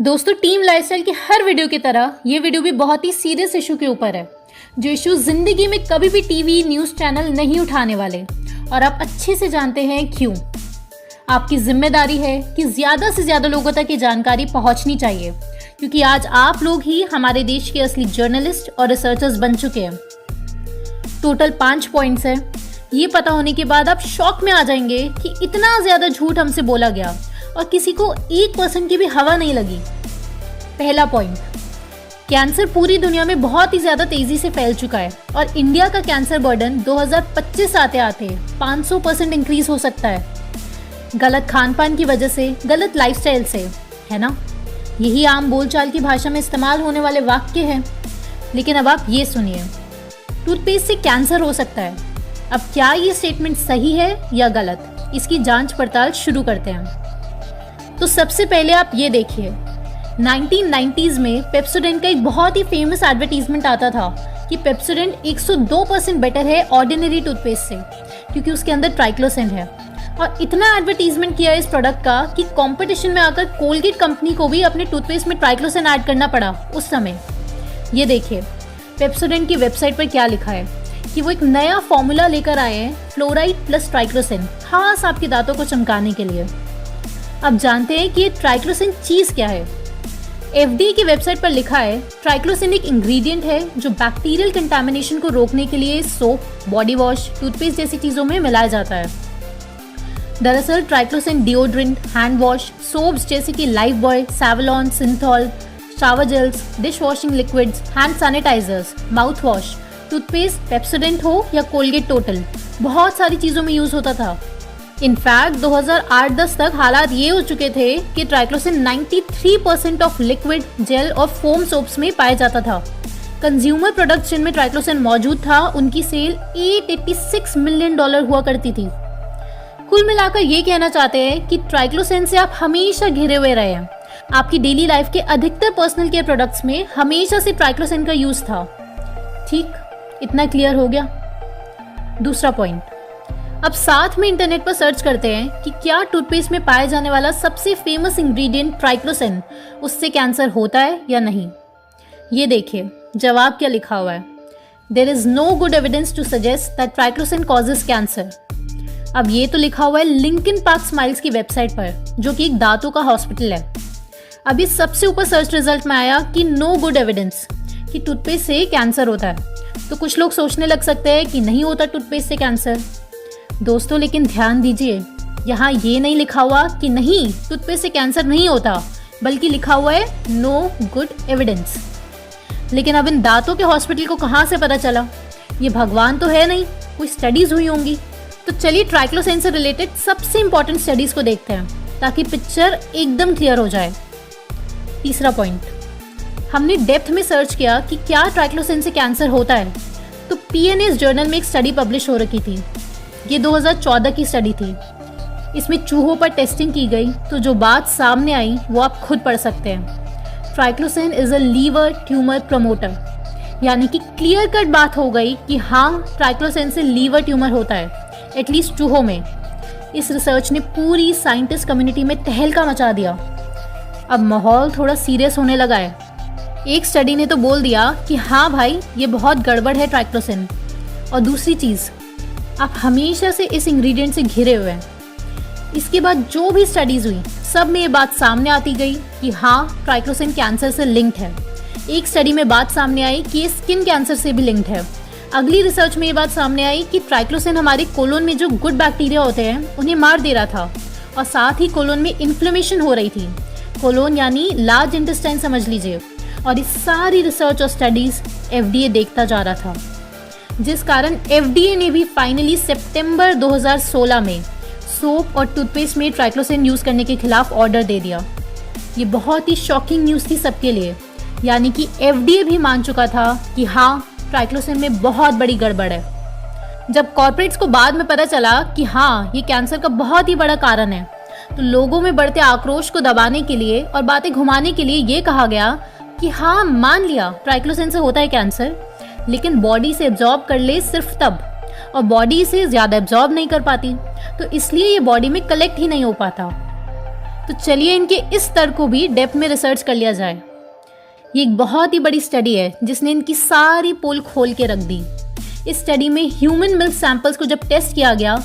दोस्तों, team lifestyle की हर video की तरह ये वीडियो भी बहुत ही सीरियस इशू के ऊपर है, जो इशू जिंदगी में कभी भी टीवी न्यूज़ चैनल नहीं उठाने वाले, और आप अच्छे से जानते हैं क्यों। आपकी जिम्मेदारी है कि ज़्यादा से ज़्यादा लोगों तक ये जानकारी पहुंचनी चाहिए, क्योंकि आज आप लोग ही हमारे देश के असली जर्नलिस्ट और रिसर्चर्स बन चुके हैं। टोटल 5 पॉइंट्स हैं। ये पता होने के बाद आप शॉक में आ जाएंगे कि इतना ज़्यादा झूठ हमसे बोला गया और किसी को 1% की भी हवा नहीं लगी। पहला पॉइंट, कैंसर पूरी दुनिया में बहुत ही ज़्यादा तेज़ी से फैल चुका है और इंडिया का कैंसर बर्डन 2025 आते आते 500% इंक्रीज हो सकता है। गलत खान पान की वजह से, गलत लाइफस्टाइल से, है ना। यही आम बोलचाल की भाषा में इस्तेमाल होने वाले वाक्य हैं। लेकिन अब आप ये सुनिए, टूथपेस्ट से कैंसर हो सकता है। अब क्या ये स्टेटमेंट सही है या गलत, इसकी जांच पड़ताल शुरू करते हैं। तो सबसे पहले आप ये देखिए, 1990s में पेप्सोडेंट का एक बहुत ही फेमस एडवर्टीजमेंट आता था कि पेप्सोडेंट 102% बेटर है ऑर्डिनरी टूथपेस्ट से, क्योंकि उसके अंदर ट्राइक्लोसेंट है। और इतना एडवर्टीजमेंट किया इस प्रोडक्ट का कि कंपटीशन में आकर कोलगेट कंपनी को भी अपने टूथपेस्ट में ट्राइक्लोसेंट ऐड करना पड़ा उस समय। ये देखिए पेप्सोडेंट की वेबसाइट पर क्या लिखा है कि वो एक नया फॉर्मूला लेकर आए हैं, फ्लोराइड प्लस ट्राइक्लोसेंट, खास आपके दांतों को चमकाने के लिए। अब जानते हैं कि ये ट्राइक्लोसेंट चीज़ क्या है। FDA की वेबसाइट पर लिखा है, ट्राइक्लोसेंट एक इंग्रेडिएंट है जो बैक्टीरियल कंटामिनेशन को रोकने के लिए सोप, बॉडी वॉश, टूथपेस्ट जैसी चीज़ों में मिलाया जाता है। दरअसल triclosan deodorant, hand wash, soaps जैसे कि Lifebuoy, Savlon, Cinthol, shower gels, dish washing liquids, hand sanitizers, mouth wash, toothpaste, Pepsodent हो या कोलगेट टोटल, बहुत सारी चीज़ों में यूज़ होता था। इनफैक्ट 2008-10 तक हालात ये हो चुके थे कि ट्राइक्लोसेंट 93% ऑफ लिक्विड, जेल और फोम सोप्स में पाया जाता था। कंज्यूमर प्रोडक्ट्स जिनमें ट्राइक्लोसेंट मौजूद था, उनकी सेल $886 मिलियन हुआ करती थी। कुल मिलाकर ये कहना चाहते हैं कि ट्राइक्लोसेंट से आप हमेशा घिरे हुए रहे हैं। आपकी डेली लाइफ के अधिकतर पर्सनल केयर प्रोडक्ट्स में हमेशा से ट्राइक्लोसेंट का यूज था। ठीक, इतना क्लियर हो गया। दूसरा पॉइंट, अब साथ में इंटरनेट पर सर्च करते हैं कि क्या टूथपेस्ट में पाया जाने वाला सबसे फेमस इंग्रेडिएंट ट्राइक्लोसेंट, उससे कैंसर होता है या नहीं। ये देखिए जवाब क्या लिखा हुआ है, there is no good evidence to suggest that triclosan causes cancer. अब ये तो लिखा हुआ है लिंकन पार्क स्माइल्स की वेबसाइट पर, जो कि एक दांतों का हॉस्पिटल है। अभी सबसे ऊपर सर्च रिजल्ट में आया कि नो गुड एविडेंस, कि टूथपेस्ट से कैंसर होता है। तो कुछ लोग सोचने लग सकते हैं कि नहीं होता टूथपेस्ट से कैंसर। दोस्तों लेकिन ध्यान दीजिए, यहाँ ये नहीं लिखा हुआ कि नहीं टूथपेस्ट से कैंसर नहीं होता, बल्कि लिखा हुआ है नो गुड एविडेंस। लेकिन अब इन दांतों के हॉस्पिटल को कहाँ से पता चला? ये भगवान तो है नहीं, कोई स्टडीज हुई होंगी। तो चलिए ट्राइक्लोसेंट से रिलेटेड सबसे इंपॉर्टेंट स्टडीज को देखते हैं, ताकि पिक्चर एकदम क्लियर हो जाए। तीसरा पॉइंट, हमने डेप्थ में सर्च किया कि क्या ट्राइक्लोसेंट से कैंसर होता है। तो PNAS जर्नल में एक स्टडी पब्लिश हो रखी थी। ये 2014 की स्टडी थी। इसमें चूहों पर टेस्टिंग की गई, तो जो बात सामने आई वो आप खुद पढ़ सकते हैं। Triclosan is a liver tumour promoter, यानी कि क्लियर कट बात हो गई कि हाँ ट्राइक्लोसेंट से लीवर ट्यूमर होता है, एटलीस्ट चूहों में। इस रिसर्च ने पूरी साइंटिस्ट कम्युनिटी में तहलका मचा दिया। अब माहौल थोड़ा सीरियस होने लगा है। एक स्टडी ने तो बोल दिया कि हाँ भाई ये बहुत गड़बड़ है ट्राइक्लोसेंट, और दूसरी चीज़, आप हमेशा से इस इंग्रेडिएंट से घिरे हुए हैं। इसके बाद जो भी स्टडीज़ हुई, सब में ये बात सामने आती गई कि हाँ ट्राइक्लोसेंट कैंसर से लिंक्ड है। एक स्टडी में बात सामने आई कि ये स्किन कैंसर से भी लिंक्ड है। अगली रिसर्च में ये बात सामने आई कि ट्राइक्लोसेंट हमारे कोलोन में जो गुड बैक्टीरिया होते हैं उन्हें मार दे रहा था, और साथ ही कोलोन में इन्फ्लेमेशन हो रही थी। कोलोन यानी लार्ज इंटेस्टाइन समझ लीजिए। और इस सारी रिसर्च और स्टडीज़ FDA देखता जा रहा था, जिस कारण FDA ने भी फाइनली सितंबर 2016 में सोप और टूथपेस्ट में ट्राइक्लोसेंट यूज़ करने के खिलाफ ऑर्डर दे दिया। ये बहुत ही शॉकिंग न्यूज़ थी सबके लिए, यानी कि FDA भी मान चुका था कि हाँ ट्राइक्लोसेंट में बहुत बड़ी गड़बड़ है। जब कॉर्पोरेट्स को बाद में पता चला कि हाँ ये कैंसर का बहुत ही बड़ा कारण है, तो लोगों में बढ़ते आक्रोश को दबाने के लिए और बातें घुमाने के लिए ये कहा गया कि हाँ मान लिया ट्राइक्लोसेंट से होता है कैंसर, लेकिन बॉडी से एब्जॉर्ब कर ले सिर्फ तब, और बॉडी से ज़्यादा एब्जॉर्ब नहीं कर पाती, तो इसलिए ये बॉडी में कलेक्ट ही नहीं हो पाता। तो चलिए इनके इस तर्क को भी डेप्थ में रिसर्च कर लिया जाए। ये एक बहुत ही बड़ी स्टडी है जिसने इनकी सारी पोल खोल के रख दी। इस स्टडी में ह्यूमन मिल्क सैंपल्स को जब टेस्ट किया गया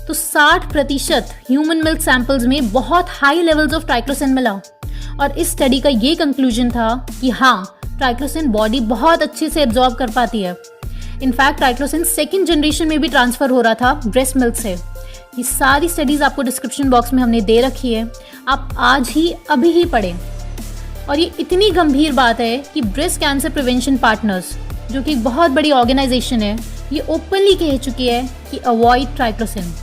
तो 60% ह्यूमन मिल्क सैंपल्स में बहुत हाई लेवल्स ऑफ ट्राइक्लोसिन मिला। और इस स्टडी का ये कंक्लूजन था कि हाँ, ट्राइक्लोसिन बॉडी बहुत अच्छे से एब्जॉर्ब कर पाती है। इनफैक्ट ट्राइक्लोसिन सेकेंड जनरेशन में भी ट्रांसफ़र हो रहा था ब्रेस्ट मिल्क से। ये सारी स्टडीज़ आपको डिस्क्रिप्शन बॉक्स में हमने दे रखी है, आप आज ही अभी ही पढ़ें। और ये इतनी गंभीर बात है कि ब्रेस्ट कैंसर प्रिवेंशन पार्टनर्स, जो कि एक बहुत बड़ी ऑर्गेनाइजेशन है, ये ओपनली कह चुकी है कि अवॉइड ट्राइक्लोसिन।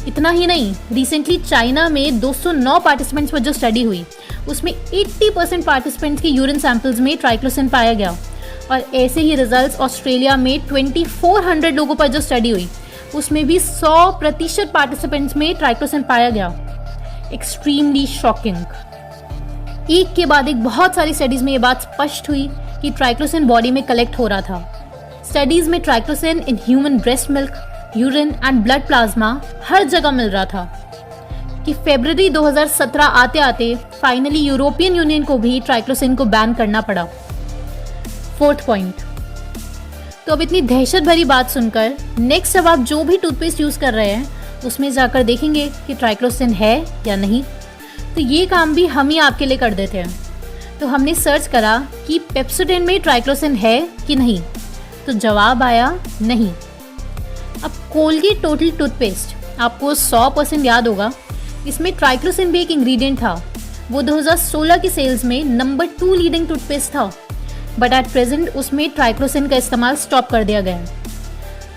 इतना ही नहीं, रिसेंटली चाइना में 209 पार्टिसिपेंट्स पर जो स्टडी हुई उसमें 80% पार्टिसिपेंट्स के यूरिन सैंपल्स में ट्राइक्लोसिन पाया गया। और ऐसे ही रिजल्ट्स ऑस्ट्रेलिया में 2400 लोगों पर जो स्टडी हुई उसमें भी 100% पार्टिसिपेंट्स में ट्राइक्लोसिन पाया गया। Extremely shocking. एक के बाद एक बहुत सारी स्टडीज़ में ये बात स्पष्ट हुई कि ट्राइक्लोसिन बॉडी में कलेक्ट हो रहा था। स्टडीज़ में triclosan in human breast milk, urine and blood plasma हर जगह मिल रहा था कि फरवरी 2017 आते आते फाइनली यूरोपियन यूनियन को भी ट्राइक्लोसिन को बैन करना पड़ा। Fourth point. तो अब इतनी दहशत भरी बात सुनकर नेक्स्ट अब आप जो भी टूथपेस्ट यूज़ कर रहे हैं उसमें जाकर देखेंगे कि ट्राइक्लोसिन है या नहीं। तो ये काम भी हम ही आपके लिए कर देते हैं। तो हमने सर्च करा कि पेप्सोडेंट में ट्राइक्लोसिन है कि नहीं, तो जवाब आया नहीं। अब कोलगेट टोटल टूथपेस्ट आपको 100% याद होगा, इसमें ट्राइक्लोसिन भी एक इंग्रेडिएंट था। वो 2016 की सेल्स में नंबर 2 लीडिंग टूथपेस्ट था, बट एट प्रेजेंट उसमें ट्राइक्लोसिन का इस्तेमाल स्टॉप कर दिया गया है।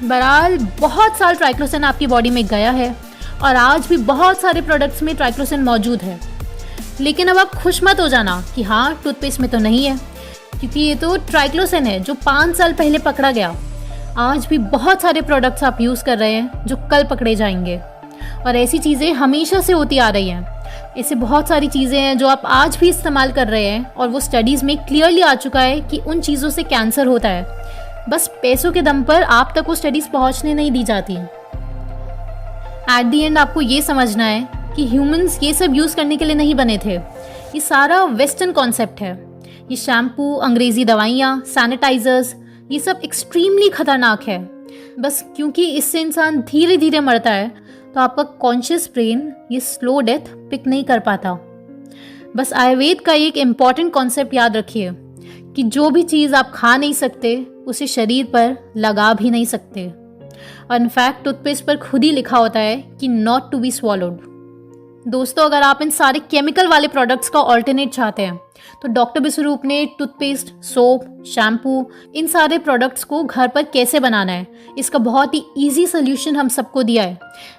बहरहाल बहुत साल ट्राइक्लोसिन आपकी बॉडी में गया है और आज भी बहुत सारे प्रोडक्ट्स में ट्राइक्लोसिन मौजूद है। लेकिन अब आप खुश मत हो जाना कि हाँ, टूथपेस्ट में तो नहीं है, क्योंकि ये तो ट्राइक्लोसिन है जो 5 साल पहले पकड़ा गया। आज भी बहुत सारे प्रोडक्ट्स आप यूज़ कर रहे हैं जो कल पकड़े जाएंगे, और ऐसी चीज़ें हमेशा से होती आ रही हैं। ऐसे बहुत सारी चीज़ें हैं जो आप आज भी इस्तेमाल कर रहे हैं और वो स्टडीज़ में क्लियरली आ चुका है कि उन चीज़ों से कैंसर होता है। बस पैसों के दम पर आप तक वो स्टडीज़ पहुंचने नहीं दी जाती। एट दी एंड आपको ये समझना है कि ह्यूमंस ये सब यूज़ करने के लिए नहीं बने थे। ये सारा वेस्टर्न कॉन्सेप्ट है। ये शैम्पू, अंग्रेज़ी दवाइयाँ, सैनिटाइजर्स, ये सब एक्सट्रीमली ख़तरनाक है। बस क्योंकि इससे इंसान धीरे धीरे मरता है तो आपका कॉन्शियस ब्रेन ये स्लो डेथ पिक नहीं कर पाता। बस आयुर्वेद का एक इम्पॉर्टेंट कॉन्सेप्ट याद रखिए कि जो भी चीज़ आप खा नहीं सकते उसे शरीर पर लगा भी नहीं सकते। और इनफैक्ट टूथपेस्ट पर खुद ही लिखा होता है कि नॉट टू बी स्वॉलोड। दोस्तों, अगर आप इन सारे केमिकल वाले प्रोडक्ट्स का ऑल्टरनेट चाहते हैं तो डॉक्टर विश्वरूप ने टूथपेस्ट, सोप, शैम्पू, इन सारे प्रोडक्ट्स को घर पर कैसे बनाना है इसका बहुत ही इजी सोल्यूशन हम सबको दिया है।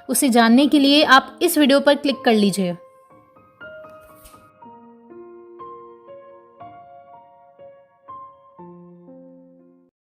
उसे जानने के लिए आप इस वीडियो पर क्लिक कर लीजिए।